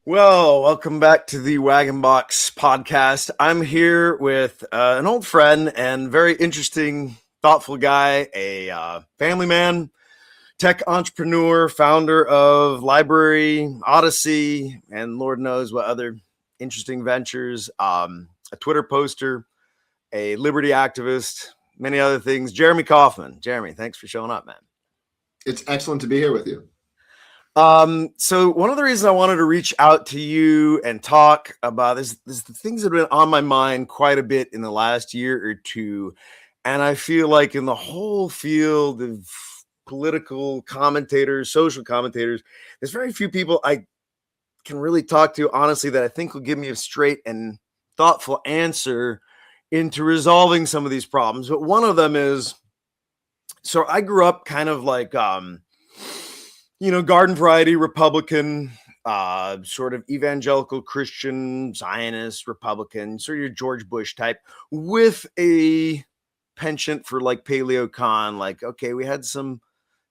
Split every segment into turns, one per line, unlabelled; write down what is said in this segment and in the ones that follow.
Well, welcome back to the Wagon Box podcast. I'm here with an old friend and very interesting, thoughtful guy, a family man, tech entrepreneur, founder of Library Odyssey, and Lord knows what other interesting ventures, a Twitter poster, a liberty activist, many other things. Jeremy Kauffman. Jeremy, thanks for showing up, man.
It's excellent to be here with you.
So one of the reasons I wanted to reach out to you and talk about is the things that have been on my mind quite a bit in the last year or two. And I feel like in the whole field of political commentators, social commentators, there's very few people I can really talk to honestly that I think will give me a straight and thoughtful answer into resolving some of these problems. But one of them is, so I grew up kind of like garden variety Republican, sort of evangelical Christian, Zionist Republican, sort of your George Bush type, with a penchant for like paleo con. Like, okay, we had some,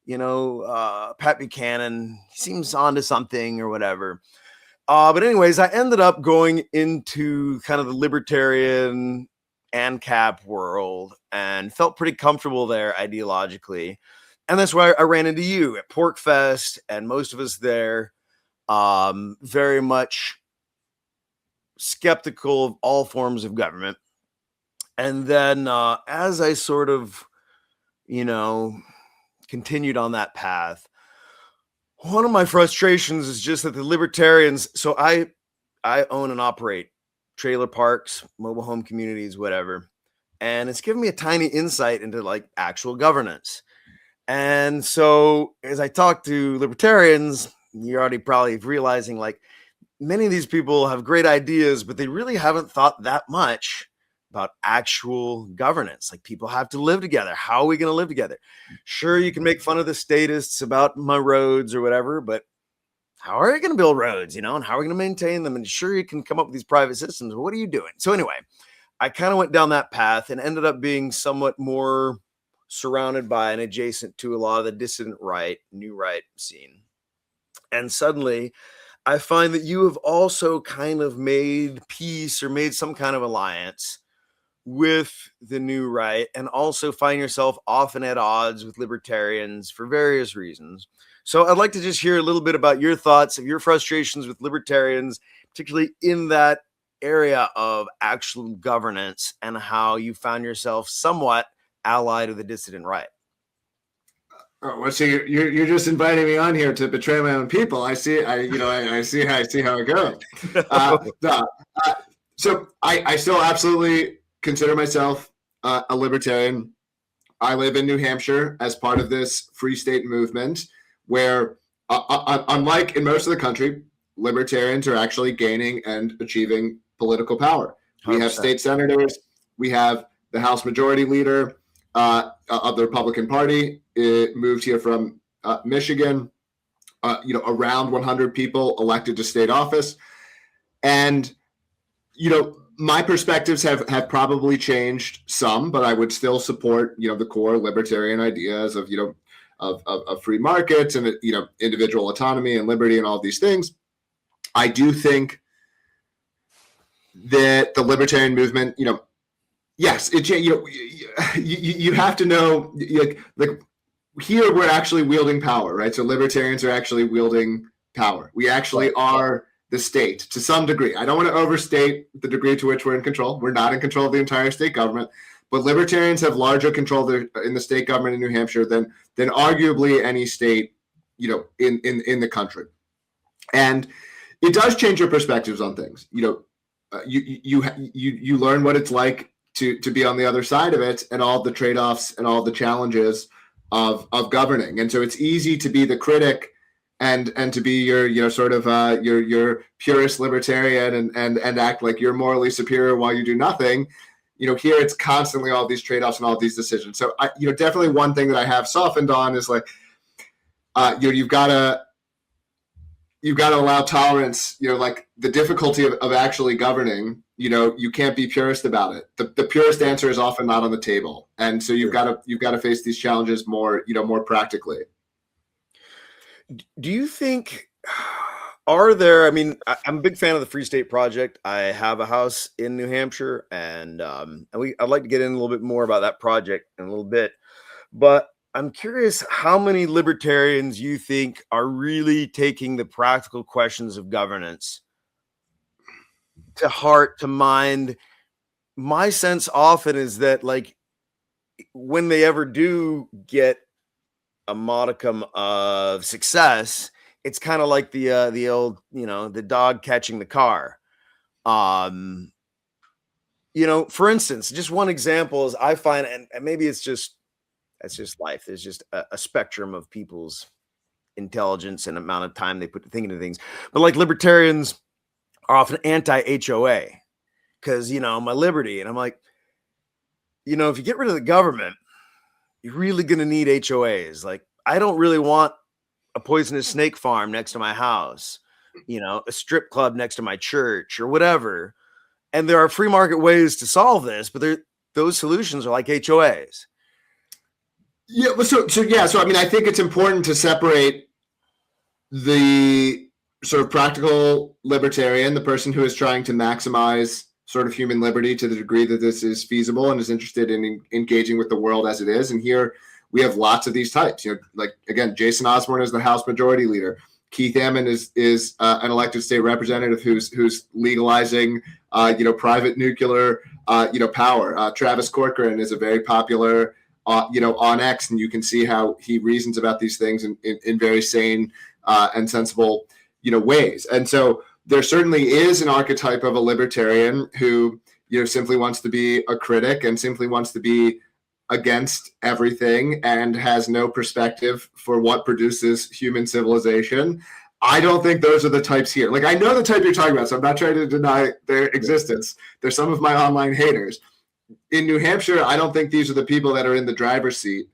Pat Buchanan, he seems onto something or whatever. But anyways, I ended up going into kind of the libertarian ANCAP world and felt pretty comfortable there ideologically. And that's why I ran into you at Pork Fest, and most of us there, very much skeptical of all forms of government. And then as I sort of, continued on that path, one of my frustrations is just that the libertarians, so I own and operate trailer parks, mobile home communities, whatever. And it's given me a tiny insight into like actual governance. And so as I talk to libertarians, you're already probably realizing like many of these people have great ideas, but they really haven't thought that much about actual governance. Like people have to live together. How are we going to live together? Sure, you can make fun of the statists about my roads or whatever, but how are you going to build roads, and how are we going to maintain them? And sure, you can come up with these private systems, but what are you doing? So anyway, I kind of went down that path and ended up being somewhat more surrounded by and adjacent to a lot of the dissident right, new right scene. And suddenly I find that you have also kind of made peace or made some kind of alliance with the new right, and also find yourself often at odds with libertarians for various reasons. So I'd like to just hear a little bit about your thoughts of your frustrations with libertarians, particularly in that area of actual governance, and how you found yourself somewhat allied with the dissident right.
Oh, well, so you're just inviting me on here to betray my own people. I see how it goes. So I still absolutely consider myself a libertarian. I live in New Hampshire as part of this free state movement, where unlike in most of the country, libertarians are actually gaining and achieving political power. We 100%. Have state senators. We have the House Majority Leader of the Republican Party. It moved here from Michigan. Around 100 people elected to state office, and my perspectives have probably changed some, but I would still support the core libertarian ideas of of free markets and individual autonomy and liberty and all these things. I do think that the libertarian movement, yes, you have to know, like here we're actually wielding power, right? So libertarians are actually wielding power. We actually are the state to some degree. I don't want to overstate the degree to which we're in control. We're not in control of the entire state government, but libertarians have larger control in the state government in New Hampshire than arguably any state, in the country. And it does change your perspectives on things. You learn what it's like to be on the other side of it, and all the trade-offs and all the challenges of governing. And so it's easy to be the critic and to be your sort of your purist libertarian and act like you're morally superior while you do nothing. Here it's constantly all these trade-offs and all these decisions. So definitely one thing that I have softened on is like you've got to allow tolerance. Like the difficulty of actually governing. You can't be purist about it. The purist answer is often not on the table, and so you've got to face these challenges more practically.
Do you think Are there? I mean, I'm a big fan of the Free State Project. I have a house in New Hampshire, and I'd like to get in a little bit more about that project in a little bit. But I'm curious how many libertarians you think are really taking the practical questions of governance to heart, to mind. My sense often is that, like, when they ever do get a modicum of success, it's kind of like the old, the dog catching the car. Um, for instance, just one example is I find, and maybe that's just life. There's just a spectrum of people's intelligence and amount of time they put to thinking of things. But like libertarians are often anti-HOA because, my liberty. And I'm like, if you get rid of the government, you're really going to need HOAs. Like, I don't really want a poisonous snake farm next to my house, a strip club next to my church or whatever. And there are free market ways to solve this, but those solutions are like HOAs.
Yeah. So I mean, I think it's important to separate the sort of practical libertarian, the person who is trying to maximize sort of human liberty to the degree that this is feasible and is interested in engaging with the world as it is. And here we have lots of these types. Like, again, Jason Osborne is the House Majority Leader. Keith Hammond is an elected state representative who's legalizing private nuclear power. Travis Corcoran is a very popular on X, and you can see how he reasons about these things in very sane and sensible ways. And so there certainly is an archetype of a libertarian who simply wants to be a critic and simply wants to be against everything and has no perspective for what produces human civilization. I don't think those are the types here. Like, I know the type you're talking about, so I'm not trying to deny their existence. They're some of my online haters. In New Hampshire, I don't think these are the people that are in the driver's seat,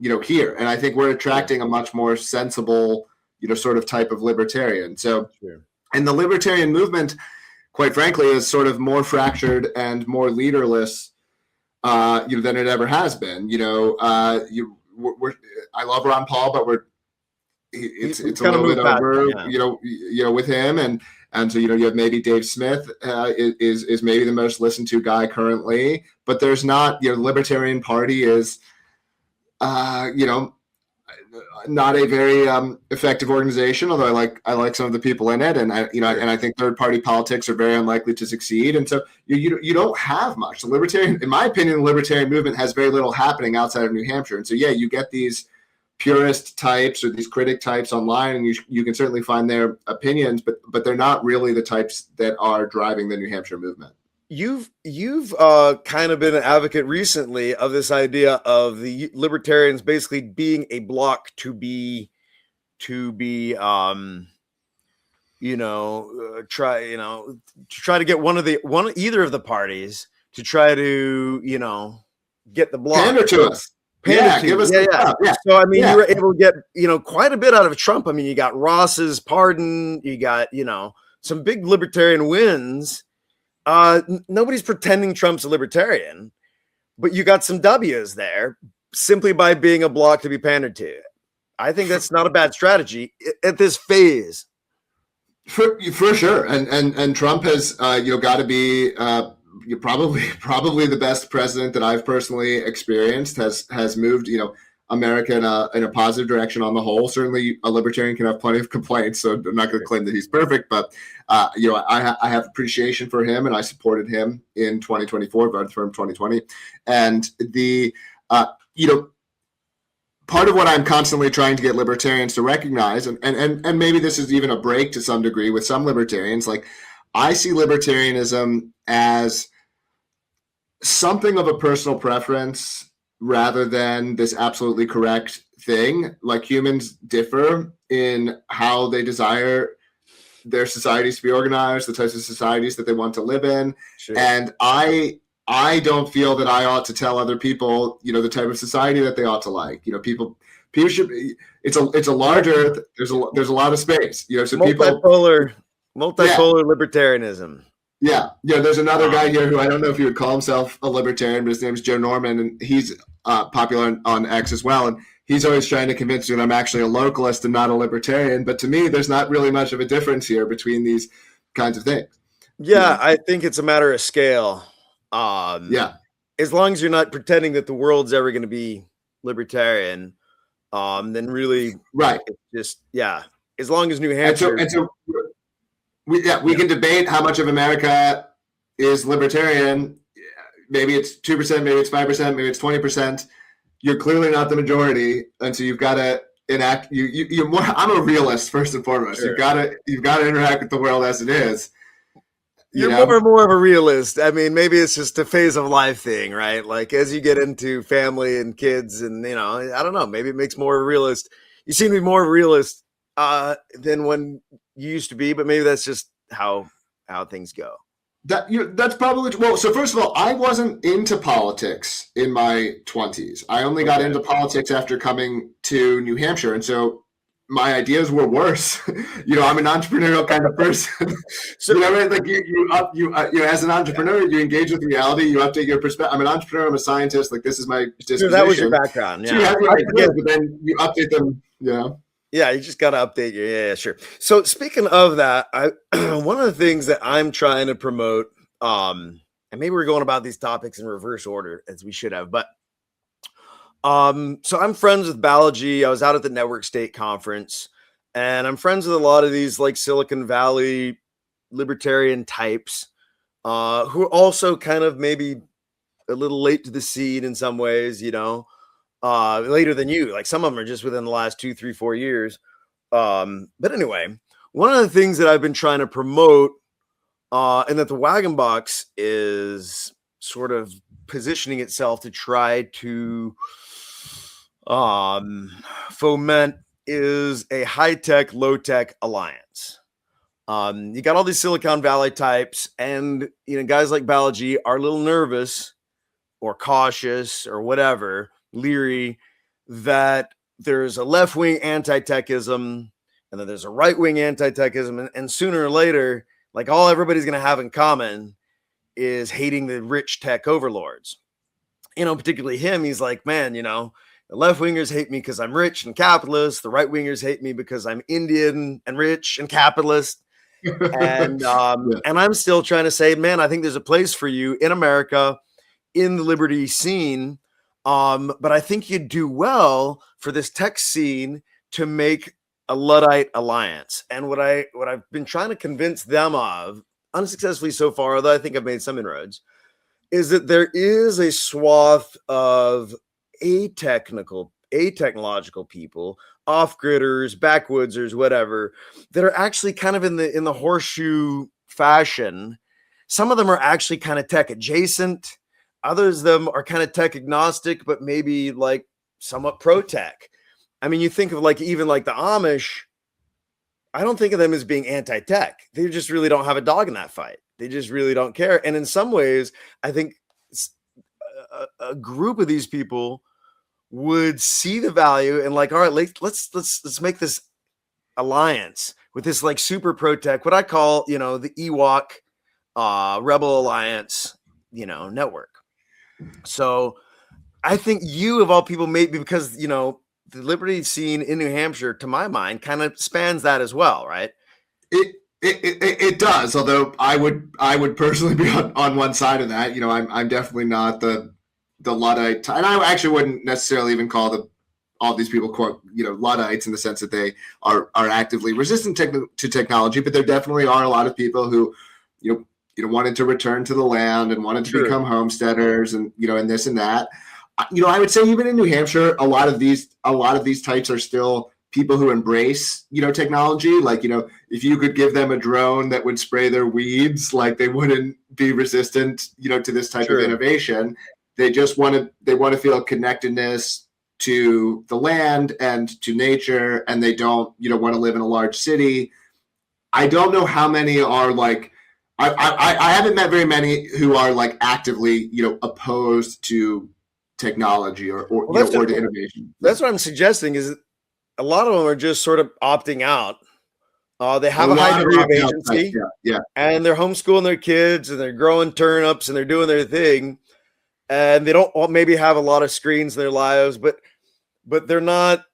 here. And I think we're attracting a much more sensible, sort of type of libertarian. So, and the libertarian movement, quite frankly, is sort of more fractured and more leaderless than it ever has been. I love Ron Paul, but it's a little bit over, with him, and so you have maybe Dave Smith is maybe the most listened to guy currently, but there's not. The Libertarian Party is, not a very effective organization. Although I like some of the people in it, and I think third party politics are very unlikely to succeed. And so you don't have much. The libertarian, in my opinion, the libertarian movement has very little happening outside of New Hampshire. And so you get these purist types or these critic types online, and you can certainly find their opinions, but they're not really the types that are driving the New Hampshire movement.
You've kind of been an advocate recently of this idea of the libertarians basically being a block to try to get either of the parties to try to get the block.
Pander to us. Give us
yeah. So I mean, you were able to get quite a bit out of Trump. I mean, you got Ross's pardon, you got some big libertarian wins. Nobody's pretending Trump's a libertarian, but you got some W's there simply by being a block to be pandered to. I think that's not a bad strategy at this phase.
For sure. And Trump has, got to be probably the best president that I've personally experienced, has moved, America in a positive direction on the whole. Certainly a libertarian can have plenty of complaints, so I'm not going to claim that he's perfect, but I have appreciation for him, and I supported him in 2024, voted for him 2020. And the part of what I'm constantly trying to get libertarians to recognize, and maybe this is even a break to some degree with some libertarians, like, I see libertarianism as something of a personal preference rather than this absolutely correct thing. Like, humans differ in how they desire their societies to be organized, the types of societies that they want to live in. Sure. And I don't feel that I ought to tell other people, the type of society that they ought to like. People should be, it's a large earth. There's a lot of space, so
multipolar libertarianism.
Yeah. There's another guy here who I don't know if he would call himself a libertarian, but his name's Joe Norman, and he's popular on X as well. And he's always trying to convince me that I'm actually a localist and not a libertarian. But to me, there's not really much of a difference here between these kinds of things.
Yeah, I think it's a matter of scale.
Yeah.
As long as you're not pretending that the world's ever going to be libertarian, then really,
right.
Just as long as New Hampshire.
And so we can debate how much of America is libertarian. Maybe it's 2%, maybe it's 5%, maybe it's 20%. You're clearly not the majority, and so you've got to enact. You're more. I'm a realist first and foremost. Sure. You've got to interact with the world as it is.
You're more and more of a realist. I mean, maybe it's just a phase of life thing, right? Like as you get into family and kids, and I don't know. Maybe it makes more of a realist. You seem to be more of a realist than when you used to be, but maybe that's just how things go.
That's probably well. So first of all, I wasn't into politics in my 20s. I only got into politics after coming to New Hampshire, and so my ideas were worse. I'm an entrepreneurial kind of person. So like you as an entrepreneur, you engage with reality. You update your perspective. I'm an entrepreneur. I'm a scientist. Like this is my disposition.
So that was your background. Yeah.
So you have your ideas, but then you update them.
Yeah, you just got to update your. Yeah, sure. So speaking of that, one of the things that I'm trying to promote, and maybe we're going about these topics in reverse order as we should have, but so I'm friends with Balaji. I was out at the Network State Conference, and I'm friends with a lot of these like Silicon Valley libertarian types, who are also kind of maybe a little late to the scene in some ways, later than you. Like some of them are just within the last 2, 3, 4 years. But anyway, one of the things that I've been trying to promote, and that the Wagon Box is sort of positioning itself to try to foment, is a high-tech, low-tech alliance. You got all these Silicon Valley types, and guys like Balaji are a little nervous or cautious or whatever, leery, that there's a left-wing anti-techism and then there's a right-wing anti-techism, and sooner or later, like all everybody's going to have in common is hating the rich tech overlords. Particularly him. He's like, man, the left-wingers hate me because I'm rich and capitalist. The right-wingers hate me because I'm Indian and rich and capitalist. And and I'm still trying to say, man, I think there's a place for you in America, in the liberty scene. But I think you'd do well for this tech scene to make a Luddite alliance. And what I've been trying to convince them of, unsuccessfully so far, although I think I've made some inroads, is that there is a swath of ateknological people, off-gridders, backwoodsers, whatever, that are actually kind of in the horseshoe fashion. Some of them are actually kind of tech adjacent. Others of them are kind of tech agnostic, but maybe like somewhat pro-tech. I mean, you think of even the Amish, I don't think of them as being anti-tech. They just really don't have a dog in that fight. They just really don't care. And in some ways, I think a group of these people would see the value and all right, let's make this alliance with this super pro-tech, what I call, the Ewok Rebel Alliance, network. So I think you, of all people, maybe because, the liberty scene in New Hampshire, to my mind, kind of spans that as well, right?
It does, although I would personally be on one side of that. I'm definitely not the Luddite, and I actually wouldn't necessarily even call all these people quote Luddites in the sense that they are actively resistant to technology, but there definitely are a lot of people who wanted to return to the land and wanted to become homesteaders, and and this and that. I would say even in New Hampshire, a lot of these types are still people who embrace, technology. Like, if you could give them a drone that would spray their weeds, they wouldn't be resistant, to this type of innovation. They just want to feel a connectedness to the land and to nature, and they don't, want to live in a large city. I don't know how many are I haven't met very many who are actively, opposed to technology or to innovation.
That's what I'm suggesting, is a lot of them are just sort of opting out. They have a high degree of agency, and they're homeschooling their kids, and they're growing turnips, and they're doing their thing, and they don't maybe have a lot of screens in their lives, but but they're not,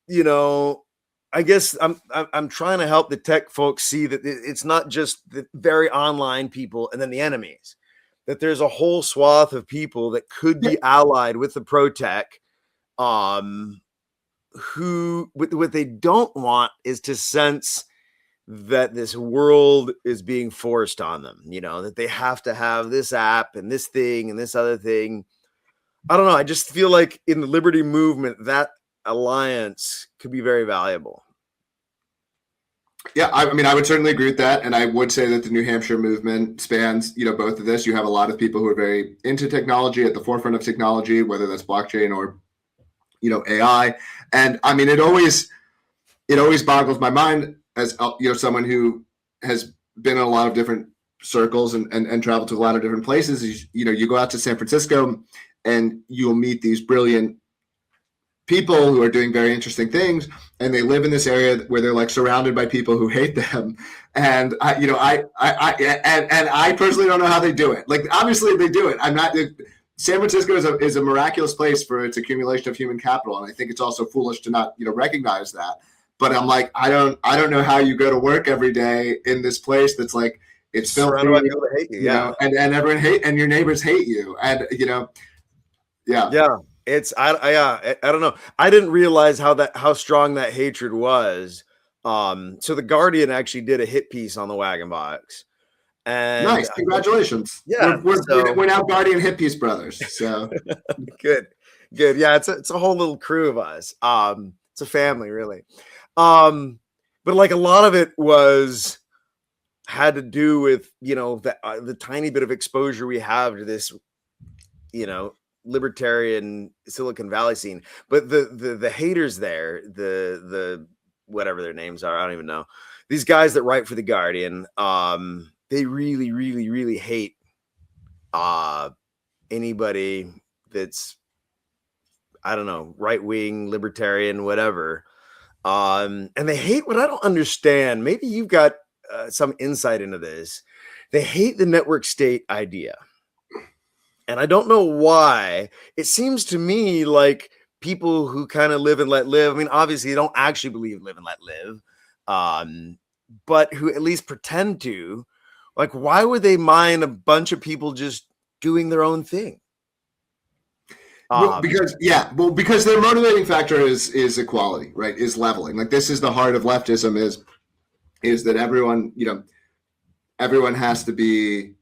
you know, I guess I'm trying to help the tech folks see that it's not just the very online people and then the enemies, that there's a whole swath of people that could be allied with the pro tech, who what they don't want is to sense that this world is being forced on them, that they have to have this app and this thing and this other thing. I don't know. I just feel like in the liberty movement, that alliance could be very valuable.
Yeah, I mean, I would certainly agree with that. And I would say that the New Hampshire movement spans, both of this. You have a lot of people who are very into technology, at the forefront of technology, whether that's blockchain or, AI. And I mean, it always boggles my mind as, someone who has been in a lot of different circles and traveled to a lot of different places. You go out to San Francisco and you'll meet these brilliant people who are doing very interesting things, and they live in this area where they're like surrounded by people who hate them. And I personally don't know how they do it. Like, obviously they do it. San Francisco is a miraculous place for its accumulation of human capital, and I think it's also foolish to not recognize that. But I'm like, I don't know how you go to work every day in this place that's like, it's filthy,
hate you,
and everyone and your neighbors hate you, and
yeah. It's I don't know. I didn't realize how strong that hatred was. So the Guardian actually did a hit piece on the Wagon Box. And
nice, congratulations.
Yeah,
we're now Guardian hit piece brothers. So
good. Yeah, it's a whole little crew of us. It's a family, really. But like a lot of it had to do with the tiny bit of exposure we have to this, libertarian Silicon Valley scene. But the haters there, the whatever their names are, I don't even know, these guys that write for the Guardian, they really, really, really hate anybody that's, I don't know, right-wing, libertarian, whatever. And they hate what I don't understand. Maybe you've got some insight into this. They hate the network state idea. And I don't know why. It seems to me like people who kind of live and let live. I mean, obviously, they don't actually believe live and let live, but who at least pretend to. Like, why would they mind a bunch of people just doing their own thing?
Because their motivating factor is equality, right? Is leveling. Like, this is the heart of leftism: is that everyone has to be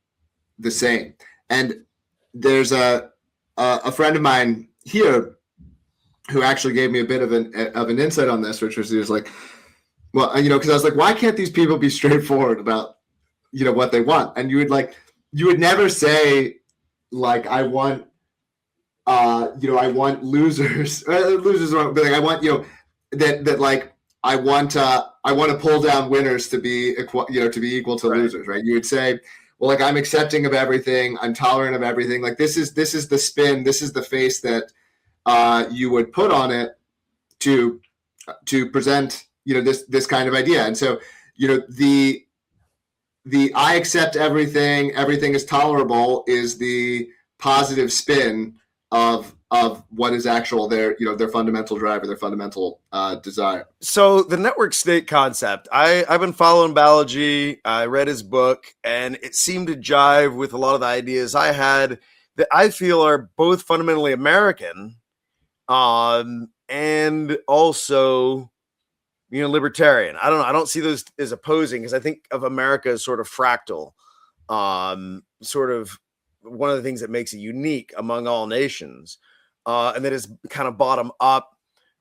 the same. And there's a friend of mine here who actually gave me a bit of an insight on this, which was, he was like, well, because I was like, why can't these people be straightforward about what they want? And you would never say, like, I want I want losers. Losers are, but like, I want that like I want to pull down winners to be equal to
right.
losers, right? You would say, well, like, I'm accepting of everything, I'm tolerant of everything. Like, this is the spin, this is the face that you would put on it to present this kind of idea. And so the I accept everything is tolerable is the positive spin of what is actual their fundamental driver, their fundamental desire.
So the network state concept, I've been following Balaji. I read his book, and it seemed to jive with a lot of the ideas I had that I feel are both fundamentally American, and also libertarian. I don't know. I don't see those as opposing, because I think of America as sort of fractal, sort of one of the things that makes it unique among all nations, and that is kind of bottom up.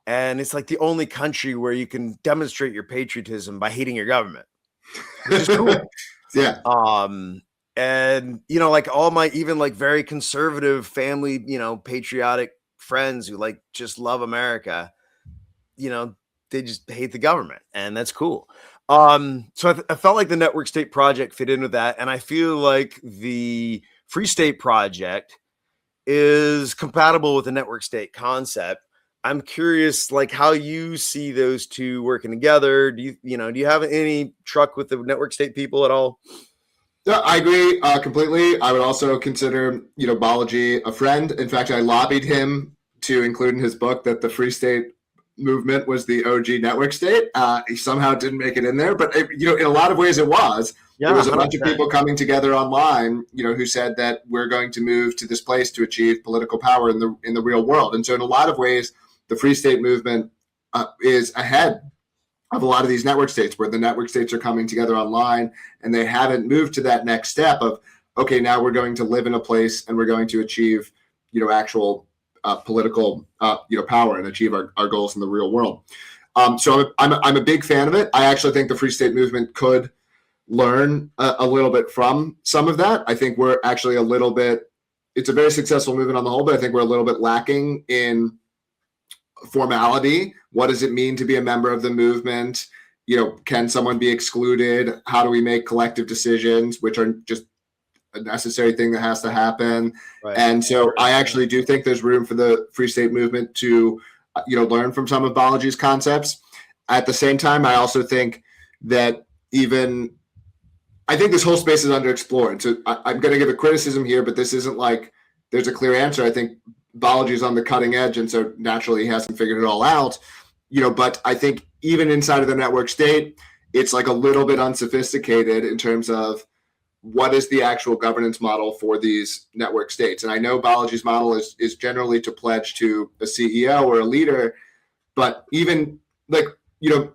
And it's like the only country where you can demonstrate your patriotism by hating your government, which is cool.
Yeah.
And like all my even like very conservative family, patriotic friends who like just love America, they just hate the government, and that's cool. So I felt like the network state project fit in with that, and I feel like the Free State Project is compatible with the network state concept. I'm curious, like, how you see those two working together. Do you have any truck with the network state people at all?
Yeah, I agree completely. I would also consider Balaji a friend. In fact, I lobbied him to include in his book that the Free State movement was the OG network state. He somehow didn't make it in there, but in a lot of ways it was.
Yeah,
there was a
100%.
bunch of people coming together online, who said that we're going to move to this place to achieve political power in the real world. And so, in a lot of ways, the Free State movement is ahead of a lot of these network states, where the network states are coming together online, and they haven't moved to that next step of, okay, now we're going to live in a place and we're going to achieve, actual political, power and achieve our goals in the real world. So I'm a big fan of it. I actually think the Free State movement could learn a little bit from some of that. I think we're actually it's a very successful movement on the whole, but I think we're a little bit lacking in formality. What does it mean to be a member of the movement? Can someone be excluded? How do we make collective decisions, which are just a necessary thing that has to happen? Right. And so I actually do think there's room for the Free State movement to, learn from some of Balaji's concepts. At the same time, I also think that I think this whole space is underexplored. So I'm going to give a criticism here, but this isn't like there's a clear answer. I think Balaji is on the cutting edge, and so naturally he hasn't figured it all out. But I think even inside of the network state, it's like a little bit unsophisticated in terms of what is the actual governance model for these network states. And I know Balaji's model is generally to pledge to a CEO or a leader, but even your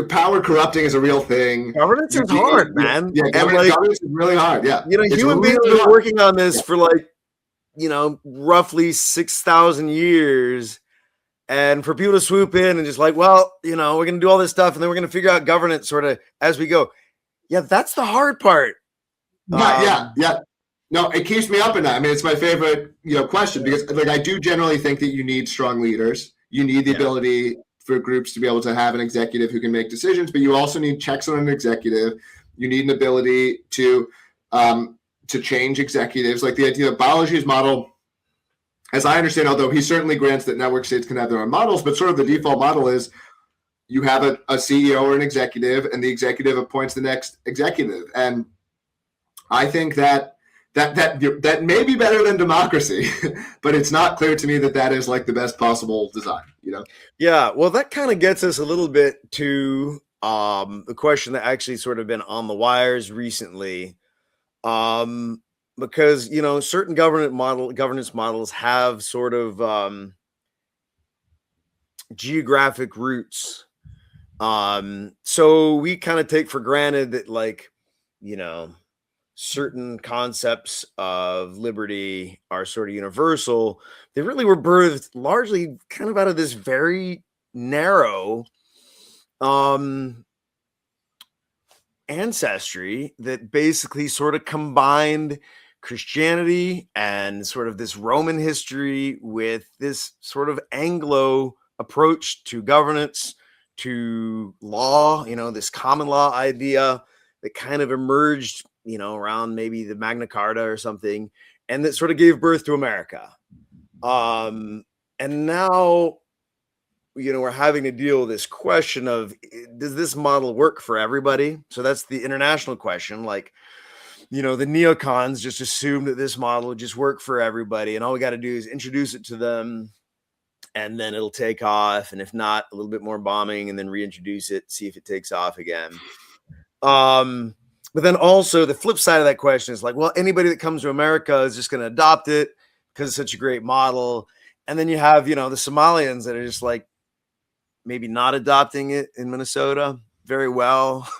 power corrupting is a real thing.
Governance is hard, man.
Yeah, governance is really hard. Yeah,
human beings have been working on this for roughly 6,000 years, and for people to swoop in and just we're going to do all this stuff, and then we're going to figure out governance sort of as we go. Yeah, that's the hard part.
Yeah. No, it keeps me up at night. I mean, it's my favorite, question, because I do generally think that you need strong leaders. You need the ability for groups to be able to have an executive who can make decisions, but you also need checks on an executive. You need an ability to change executives. Like the idea of Balaji's model, as I understand, although he certainly grants that network states can have their own models, but sort of the default model is you have a CEO or an executive, and the executive appoints the next executive. And I think that may be better than democracy, but it's not clear to me that is the best possible design, Yeah,
well, that kind of gets us a little bit to the question that actually sort of been on the wires recently, because certain governance models have sort of geographic roots. So we kind of take for granted that certain concepts of liberty are sort of universal. They really were birthed largely kind of out of this very narrow ancestry that basically sort of combined Christianity and sort of this Roman history with this sort of Anglo approach to governance, to law, this common law idea that kind of emerged around maybe the Magna Carta or something, and that sort of gave birth to America. And now, we're having to deal with this question of, does this model work for everybody? So that's the international question. The neocons just assume that this model would just work for everybody, and all we got to do is introduce it to them, and then it'll take off. And if not, a little bit more bombing, and then reintroduce it, see if it takes off again. But then also the flip side of that question is anybody that comes to America is just going to adopt it because it's such a great model. And then you have, the Somalians that are just maybe not adopting it in Minnesota very well.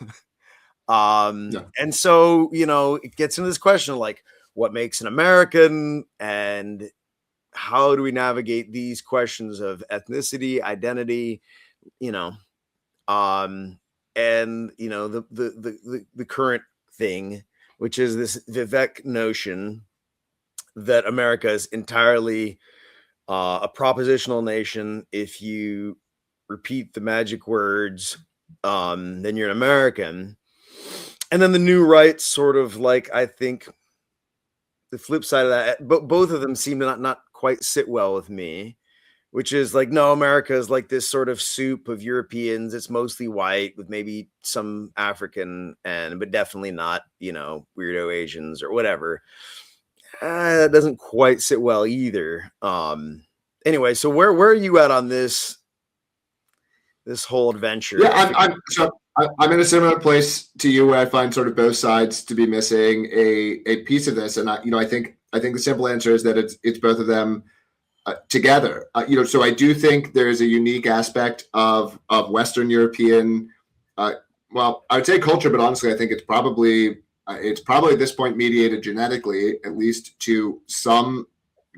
And so, it gets into this question of what makes an American, and how do we navigate these questions of ethnicity, identity, and the current thing, which is this Vivek notion that America is entirely a propositional nation. If you repeat the magic words, then you're an American. And then the new right sort of I think the flip side of that, but both of them seem to not quite sit well with me, which is no, America is this sort of soup of Europeans. It's mostly white with maybe some African, but definitely not, weirdo Asians or whatever. That doesn't quite sit well either. Anyway, so where are you at on this whole adventure?
Yeah, I'm in a similar place to you where I find sort of both sides to be missing a piece of this, and I think the simple answer is that it's both of them together. So I do think there is a unique aspect of Western European, well, I would say culture, but honestly, I think it's probably at this point mediated genetically, at least to some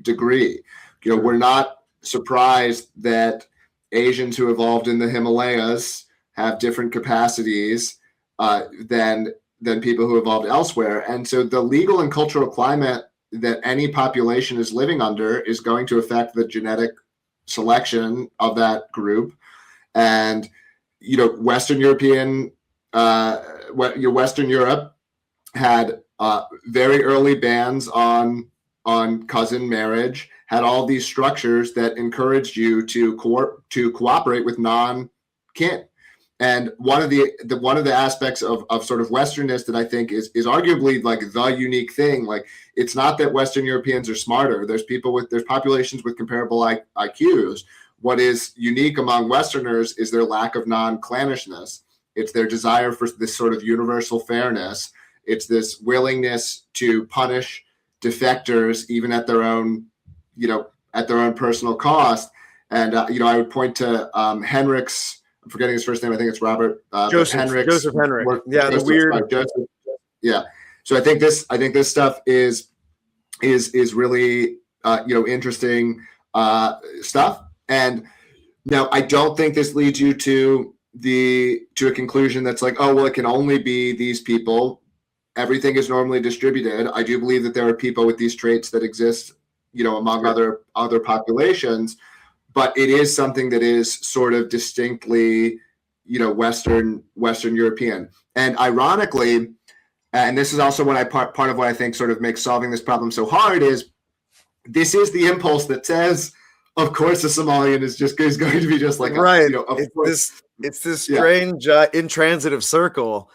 degree. We're not surprised that Asians who evolved in the Himalayas have different capacities than people who evolved elsewhere. And so the legal and cultural climate that any population is living under is going to affect the genetic selection of that group. And Western Europe had very early bans on cousin marriage, had all these structures that encouraged you to cooperate with non-kin. And one of the aspects of sort of Westernness that I think is arguably like the unique thing, like it's not that Western Europeans are smarter. There's populations with comparable IQs. What is unique among Westerners is their lack of non-clannishness. It's their desire for this sort of universal fairness. It's this willingness to punish defectors even at their own personal cost. And I would point to Henrik's. I'm forgetting his first name. I think it's Robert
Joseph Henrik. Yeah, the weird.
Joseph. Yeah. So I think this stuff is really interesting stuff. And now I don't think this leads you to a conclusion that's like, oh well, it can only be these people. Everything is normally distributed. I do believe that there are people with these traits that exist, among other populations. But it is something that is sort of distinctly, Western European. And ironically, and this is also part of what I think sort of makes solving this problem so hard is this is the impulse that says, of course, a Somalian is going to be just like
right. It's this strange intransitive circle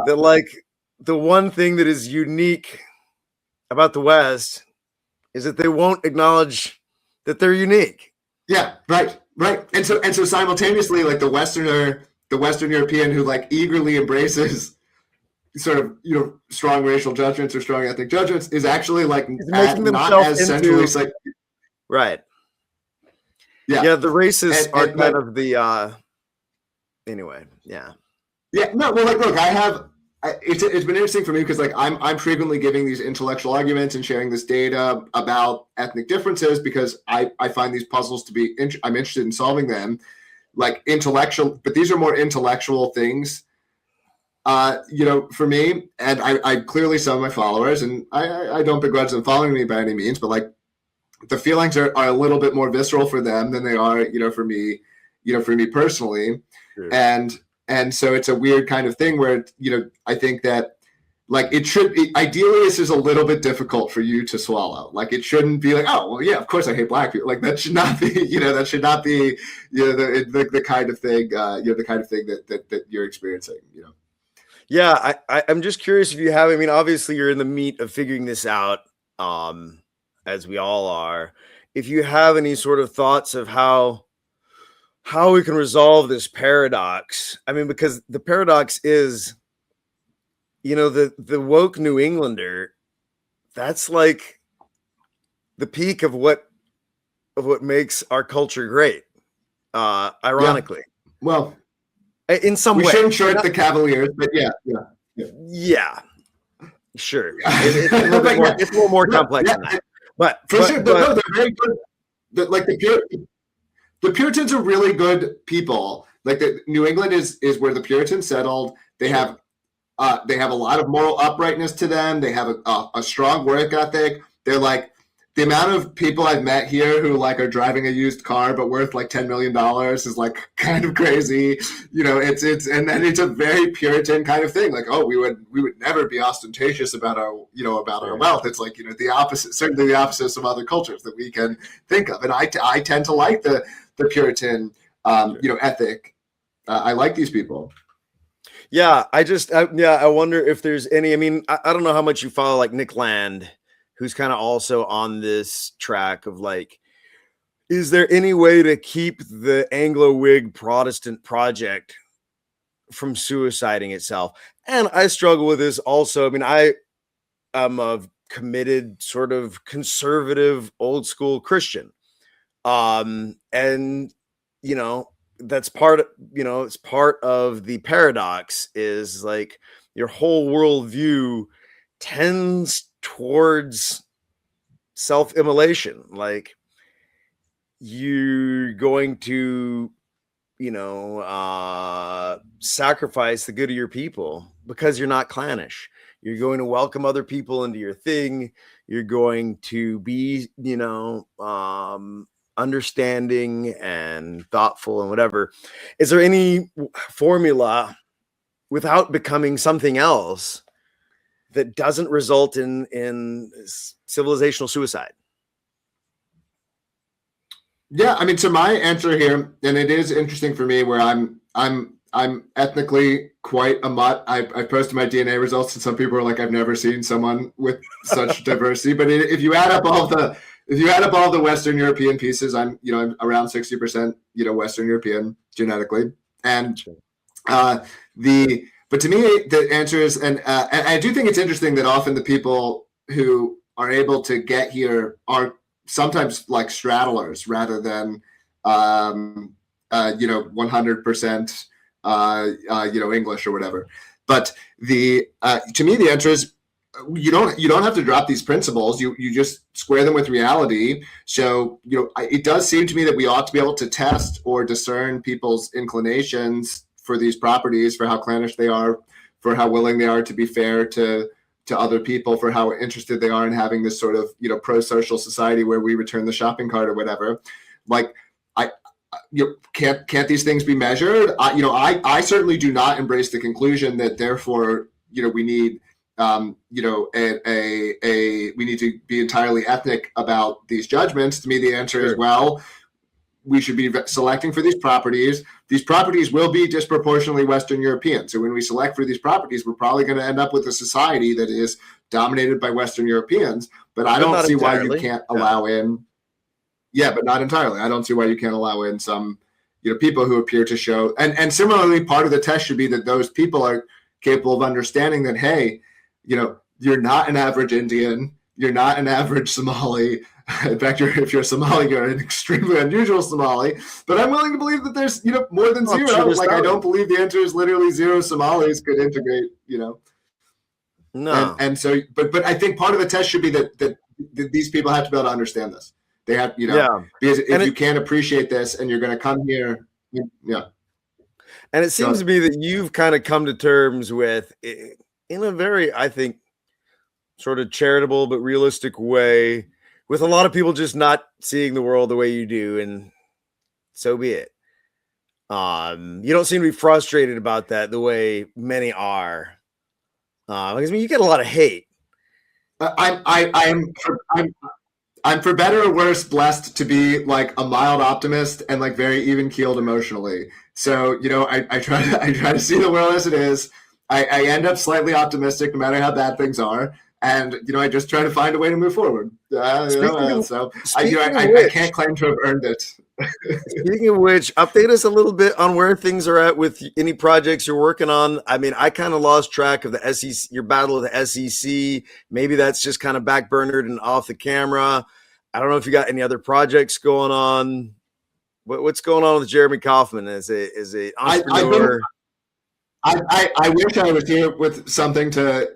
that, like, the one thing that is unique about the West is that they won't acknowledge that they're unique.
Yeah, right. And so simultaneously, like the Western European who like eagerly embraces sort of, strong racial judgments or strong ethnic judgments is actually like not as centrally like
right. Yeah, the races are kind of the anyway, yeah.
Yeah, no, well, like, look, it's been interesting for me because like I'm frequently giving these intellectual arguments and sharing this data about ethnic differences because I find these puzzles to be I'm interested in solving them, like intellectual, but these are more intellectual things, for me. And I clearly some of my followers, and I don't begrudge them following me by any means, but like the feelings are a little bit more visceral for them than they are, for me personally. Sure. And so it's a weird kind of thing where, I think that like it should be, ideally this is a little bit difficult for you to swallow. Like it shouldn't be like, oh, well, yeah, of course I hate black people. Like that should not be, the kind of thing, the kind of thing that you're experiencing,
Yeah. I'm just curious if you have, I mean, obviously you're in the meat of figuring this out, as we all are. If you have any sort of thoughts of how we can resolve this paradox. I mean, because the paradox is, the woke New Englander, that's like the peak of what makes our culture great. Ironically.
Yeah. Well,
in some way.
We shouldn't short the Cavaliers, but yeah.
Sure. It's a little more complex than that. But
sure, no, they're very good. Like the Puritans are really good people. Like New England is where the Puritans settled. They have a lot of moral uprightness to them. They have a strong work ethic. They're like the amount of people I've met here who like are driving a used car but worth like $10 million is like kind of crazy. And then it's a very Puritan kind of thing. Like, oh, we would never be ostentatious about our our wealth. It's like, the opposite, certainly the opposite of some other cultures that we can think of. And I tend to like the Puritan, ethic. I like these people.
Yeah, I wonder if there's any. I mean, I don't know how much you follow like Nick Land who's kind of also on this track of like, is there any way to keep the Anglo-Whig Protestant project from suiciding itself? And I struggle with this also. I mean, I am a committed sort of conservative, old school Christian. And that's part of, it's part of the paradox is like your whole worldview tends towards self-immolation. Like you're going to, sacrifice the good of your people because you're not clannish. You're going to welcome other people into your thing. You're going to be, understanding and thoughtful and whatever. Is there any formula without becoming something else that doesn't result in civilizational suicide?
Yeah, I mean, so my answer here, and it is interesting for me, where I'm ethnically quite a mutt. I posted my DNA results, and some people are like, "I've never seen someone with such diversity." But if you add up all the Western European pieces, I'm around 60% Western European genetically, and but to me the answer is, and I do think it's interesting that often the people who are able to get here are sometimes like straddlers rather than 100% English or whatever. But to me the answer is you don't have to drop these principles. You just square them with reality. So it does seem to me that we ought to be able to test or discern people's inclinations for these properties, for how clannish they are, for how willing they are to be fair to other people, for how interested they are in having this sort of pro-social society where we return the shopping cart or whatever. Like can't these things be measured? I certainly do not embrace the conclusion that therefore we need we need to be entirely ethnic about these judgments. To me, the answer is, well, we should be selecting for these properties. These properties will be disproportionately Western European. So when we select for these properties, we're probably going to end up with a society that is dominated by Western Europeans. But I don't see why you can't allow in. Yeah, but not entirely. I don't see why you can't allow in some, people who appear to show. And similarly, part of the test should be that those people are capable of understanding that, hey, you're not an average Indian. You're not an average Somali. In fact, if you're a Somali, you're an extremely unusual Somali. But I'm willing to believe that there's, more than zero. Like, I don't believe the answer is literally zero Somalis could integrate,
No.
And so, but I think part of the test should be that these people have to be able to understand this. They have, because if you can't appreciate this and you're going to come here, yeah.
And it seems to me that you've kind of come to terms with, in a very, I think, sort of charitable but realistic way, with a lot of people just not seeing the world the way you do, and so be it. You don't seem to be frustrated about that the way many are. Because you get a lot of hate.
I'm for better or worse blessed to be like a mild optimist and like very even keeled emotionally. So I try to see the world as it is. I end up slightly optimistic no matter how bad things are. And I just try to find a way to move forward. I can't claim to have earned it.
Speaking of which, update us a little bit on where things are at with any projects you're working on. I mean, I kind of lost track of the SEC, your battle with the SEC. Maybe that's just kind of backburnered and off the camera. I don't know if you got any other projects going on. What's going on with Jeremy Kauffman as a entrepreneur?
I wish I was here with something to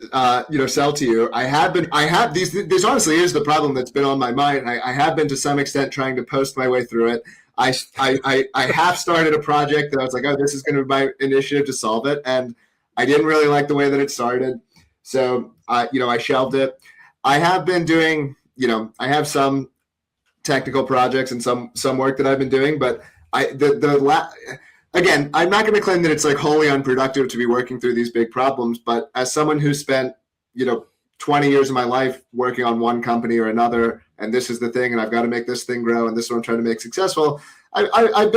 sell to you. This honestly is the problem that's been on my mind. I have been to some extent trying to post my way through it. I half started a project that I was like, oh, this is going to be my initiative to solve it, and I didn't really like the way that it started, so I shelved it. I have been doing I have some technical projects and some work that I've been doing, but again, I'm not going to claim that it's like wholly unproductive to be working through these big problems, but as someone who spent, 20 years of my life working on one company or another, and this is the thing, and I've got to make this thing grow, and this is what I'm trying to make successful. I've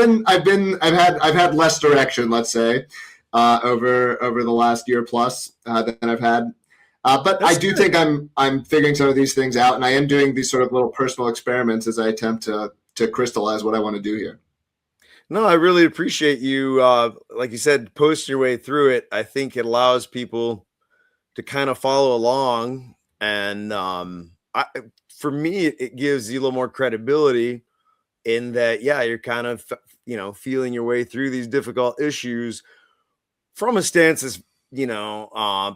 had less direction, let's say, over the last year plus than I've had. But
That's
I do
good.
think I'm figuring some of these things out, and I am doing these sort of little personal experiments as I attempt to crystallize what I want to do here.
No, I really appreciate you, like you said, posting your way through it. I think it allows people to kind of follow along, and for me, it gives you a little more credibility in that, yeah, you're kind of, feeling your way through these difficult issues from a stance as,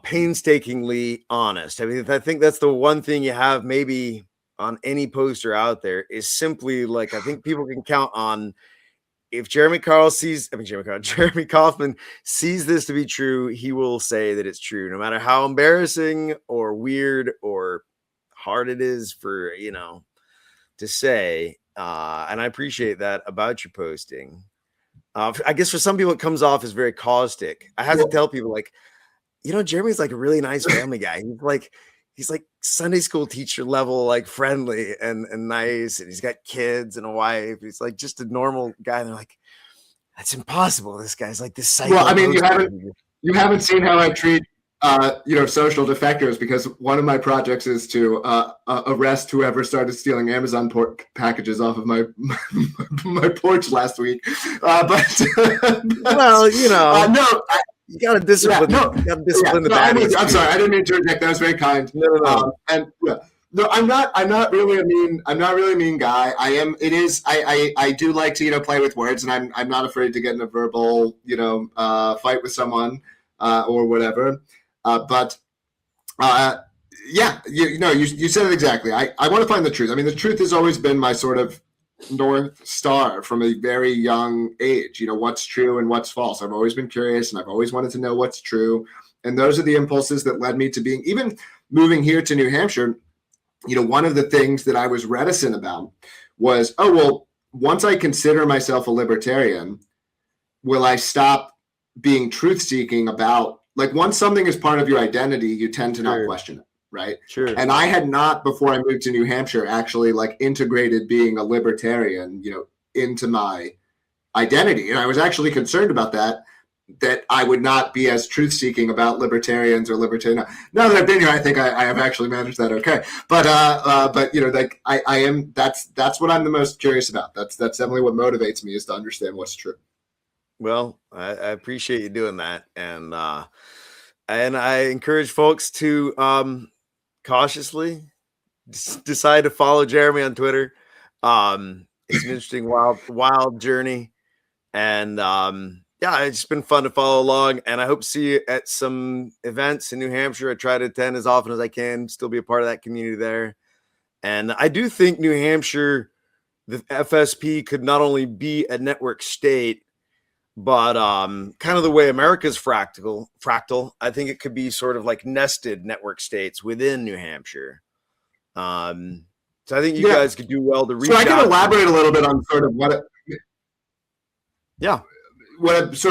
painstakingly honest. I mean, I think that's the one thing you have maybe on any poster out there is simply like, I think people can count on if Jeremy Jeremy Kauffman sees this to be true, he will say that it's true, no matter how embarrassing or weird or hard it is for, to say. And I appreciate that about your posting. I guess for some people, it comes off as very caustic. I have to
Well,
tell people, like, Jeremy's like a really nice family guy. He's like Sunday school teacher level, like friendly and nice, and he's got kids and a wife. He's like just a normal guy. And they're like, that's impossible. This guy's like this psycho.
well, I mean,
poster.
you haven't seen how I treat social defectors, because one of my projects is to arrest whoever started stealing Amazon packages off of my porch last week.
Well,
no,
you got to discipline.
Yeah, no,
you got to discipline the
no,
baddies.
I'm sorry, I didn't mean to reject. That was very kind.
No.
And yeah, no, I'm not really a mean guy. I am. It is. I do like to play with words, and I'm not afraid to get in a verbal fight with someone or whatever. But yeah, you said it exactly. I want to find the truth. I mean, the truth has always been my sort of North Star from a very young age. What's true and what's false. I've always been curious, and I've always wanted to know what's true. And those are the impulses that led me to being, even moving here to New Hampshire. One of the things that I was reticent about was, oh, well, once I consider myself a libertarian, will I stop being truth seeking about, like, once something is part of your identity, you tend to not question it. Right.
Sure.
And I had not, before I moved to New Hampshire, actually like integrated being a libertarian, into my identity. And I was actually concerned about that I would not be as truth seeking about libertarians or libertarian. Now that I've been here, I think I have actually managed that okay. But like I am, that's what I'm the most curious about. That's definitely what motivates me, is to understand what's true.
Well, I appreciate you doing that. And I encourage folks to cautiously decide to follow Jeremy on Twitter. It's an interesting, wild journey. And yeah, it's just been fun to follow along. And I hope to see you at some events in New Hampshire. I try to attend as often as I can, still be a part of that community there. And I do think New Hampshire, the FSP could not only be a network state, but kind of the way America's fractal, I think it could be sort of like nested network states within New Hampshire. So I think you guys could do well to reach out.
So I can elaborate a little bit on sort of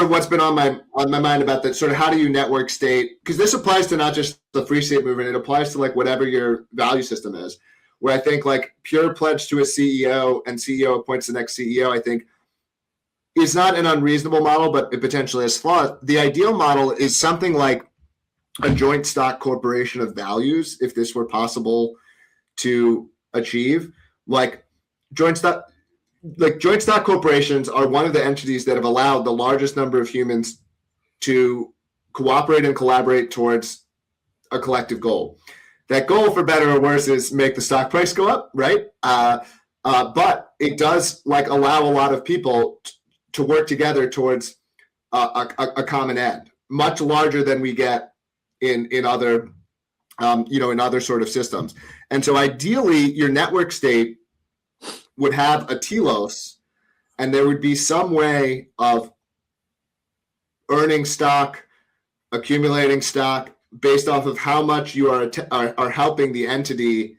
what's been on my mind about that, sort of how do you network state, because this applies to not just the free state movement, it applies to like whatever your value system is, where I think like pure pledge to a CEO and CEO appoints the next CEO, I think is not an unreasonable model, but it potentially is flawed. The ideal model is something like a joint stock corporation of values, if this were possible to achieve. Like joint stock corporations are one of the entities that have allowed the largest number of humans to cooperate and collaborate towards a collective goal. That goal, for better or worse, is make the stock price go up, right? But it does like allow a lot of people to work together towards a common end, much larger than we get in other in other sort of systems. And so ideally, your network state would have a telos, and there would be some way of earning stock, accumulating stock based off of how much you are helping the entity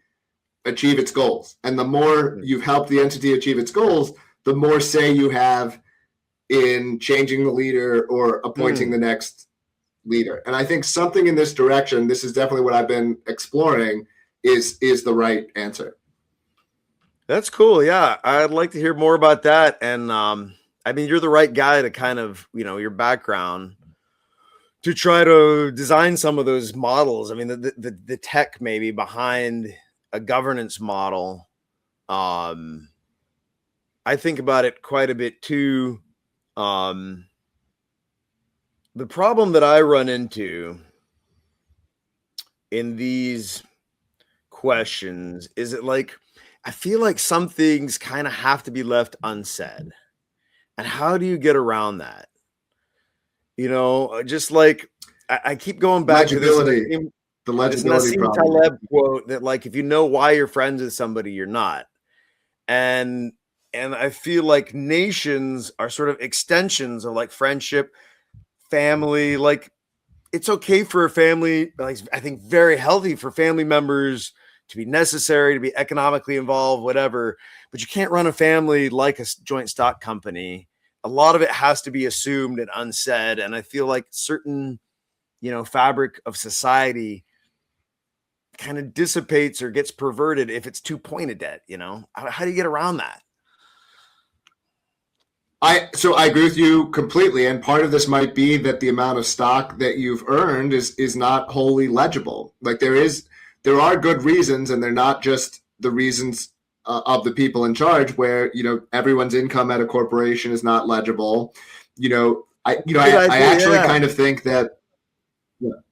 achieve its goals. And the more you've helped the entity achieve its goals, the more say you have in changing the leader or appointing the next leader. And I think something in this direction, this is definitely what I've been exploring, is the right answer.
That's cool. Yeah, I'd like to hear more about that. And I mean, you're the right guy to kind of, your background to try to design some of those models. I mean, the tech maybe behind a governance model. I think about it quite a bit too. The problem that I run into in these questions is it like, I feel like some things kind of have to be left unsaid. And how do you get around that? You know, just like I keep going back to
Legibility. The
this
legibility
Nassim
problem.
Taleb quote that, like, if you know why you're friends with somebody, you're not. And I feel like nations are sort of extensions of like friendship, family. Like, it's okay for a family, like, I think very healthy for family members to be necessary, to be economically involved, whatever. But you can't run a family like a joint stock company. A lot of it has to be assumed and unsaid. And I feel like certain, you know, fabric of society kind of dissipates or gets perverted if it's too pointed at, you know. How do you get around that?
So I agree with you completely, and part of this might be that the amount of stock that you've earned is not wholly legible. Like there are good reasons, and they're not just the reasons of the people in charge. Where everyone's income at a corporation is not legible. I actually kind of think that.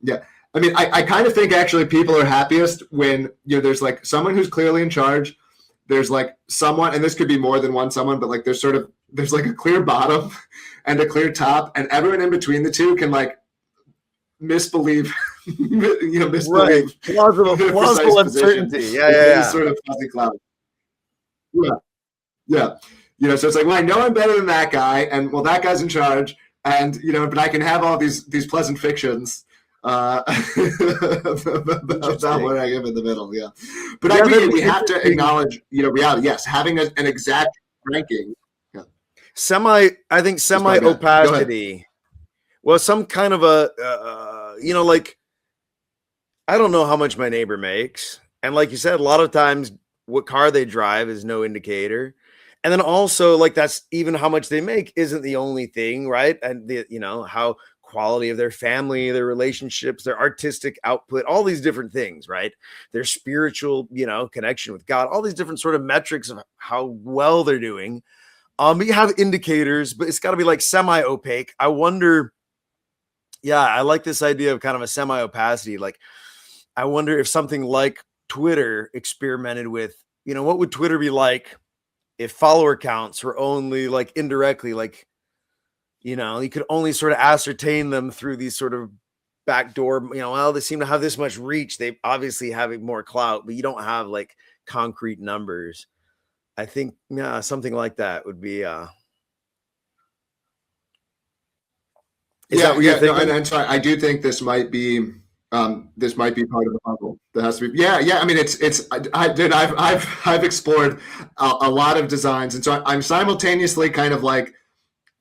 Yeah. I mean, I kind of think actually people are happiest when there's like someone who's clearly in charge. There's like someone, and this could be more than one someone, but like there's like a clear bottom and a clear top, and everyone in between the two can like misbelieve, misbelieve.
Right. Plausible uncertainty. Yeah.
Sort of fuzzy cloud. Yeah. So it's like, well, I know I'm better than that guy, and well, that guy's in charge, and but I can have all these pleasant fictions. About what I give in the middle, yeah. But I mean, we have to acknowledge, reality. Yes, having an exact ranking. Yeah.
I think semi opacity. Well, some kind of a, like, I don't know how much my neighbor makes, and like you said, a lot of times what car they drive is no indicator. And then also, like, that's even how much they make isn't the only thing, right? And how quality of their family, their relationships, their artistic output, all these different things, right? Their spiritual, connection with God, all these different sort of metrics of how well they're doing. But you have indicators, but it's got to be like semi-opaque. I wonder, I like this idea of kind of a semi-opacity. Like, I wonder if something like Twitter experimented with, what would Twitter be like if follower counts were only like indirectly, like, you could only sort of ascertain them through these sort of backdoor, well, they seem to have this much reach. They obviously have more clout, but you don't have like concrete numbers. I think, something like that would be, Is that what you're thinking?
And so I do think this might be part of the puzzle. That has to be, yeah. I mean, I've explored a lot of designs, and so I'm simultaneously kind of like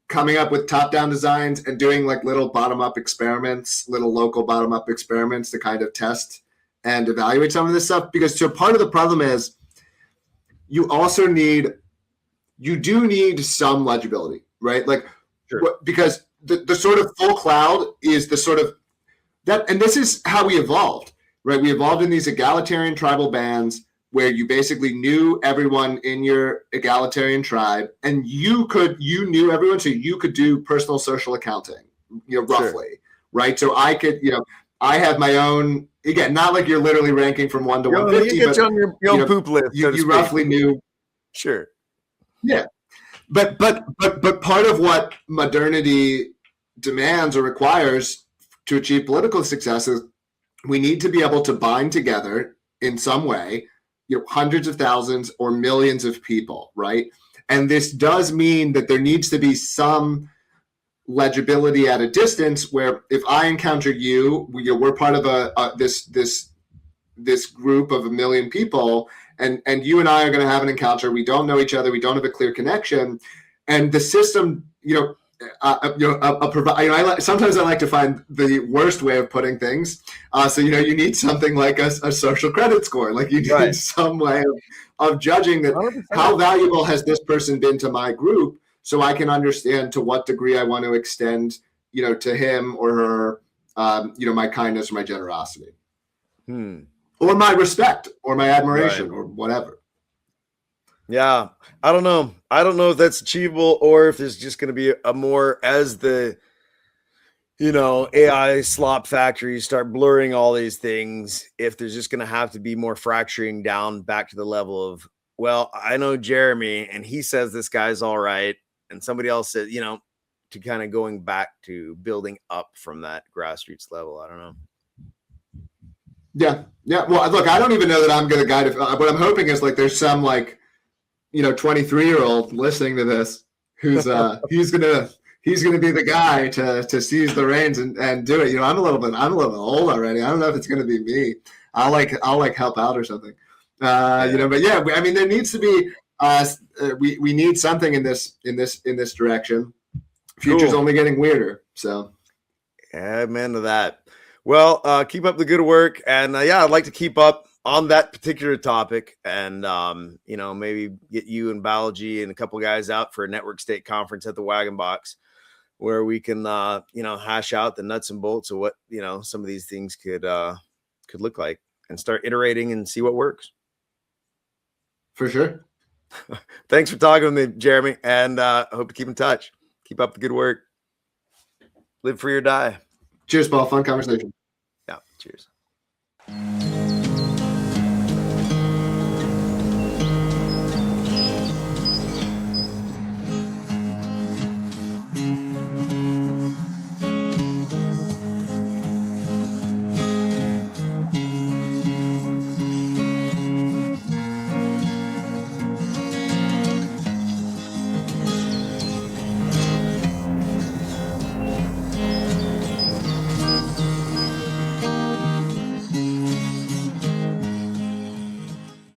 coming up with top-down designs and doing like little bottom-up experiments, little local bottom-up experiments to kind of test and evaluate some of this stuff. Because so part of the problem is you do need some legibility, right? Like,
sure.
Because the sort of full cloud is the sort of that, and this is how we evolved, right? We evolved in these egalitarian tribal bands where you basically knew everyone in your egalitarian tribe, and you knew everyone, so you could do personal social accounting, roughly, sure. Right? So I could, I have my own, again, not like you're literally ranking from 1 to 150,
but on your own poop list.
You roughly knew.
Sure.
Yeah. But part of what modernity demands or requires to achieve political success is we need to be able to bind together in some way hundreds of thousands or millions of people, right? And this does mean that there needs to be some legibility at a distance where if I encounter you, we're part of this group of 1 million people, and you and I are going to have an encounter. We don't know each other. We don't have a clear connection, and the system, sometimes I like to find the worst way of putting things. So you need something like a social credit score. Like you need some way of judging that 100%. How valuable has this person been to my group, so I can understand to what degree I want to extend, to him or her my kindness or my generosity,
or
my respect or my admiration or whatever.
Yeah, I don't know. I don't know if that's achievable or if there's just going to be a more, as the AI slop factories start blurring all these things, if there's just going to have to be more fracturing down back to the level of, well, I know Jeremy and he says this guy's all right, and somebody else says, to kind of going back to building up from that grassroots level. I don't know.
Yeah. Well, look, I don't even know that I'm going to guide it. What I'm hoping is like there's some 23-year-old listening to this who's he's gonna be the guy to seize the reins and do it. I'm a little bit old already. I don't know if it's gonna be me. I'll help out or something. But yeah, I mean, there needs to be we need something in this direction. Future's only getting weirder. So
amen to that. Well, keep up the good work, and I'd like to keep up on that particular topic, and maybe get you and Balaji and a couple guys out for a network state conference at the Wagon Box, where we can hash out the nuts and bolts of what some of these things could look like, and start iterating and see what works.
For sure.
Thanks for talking with me, Jeremy, and I hope to keep in touch. Keep up the good work. Live free or die.
Cheers, Paul. Fun conversation.
Yeah, cheers.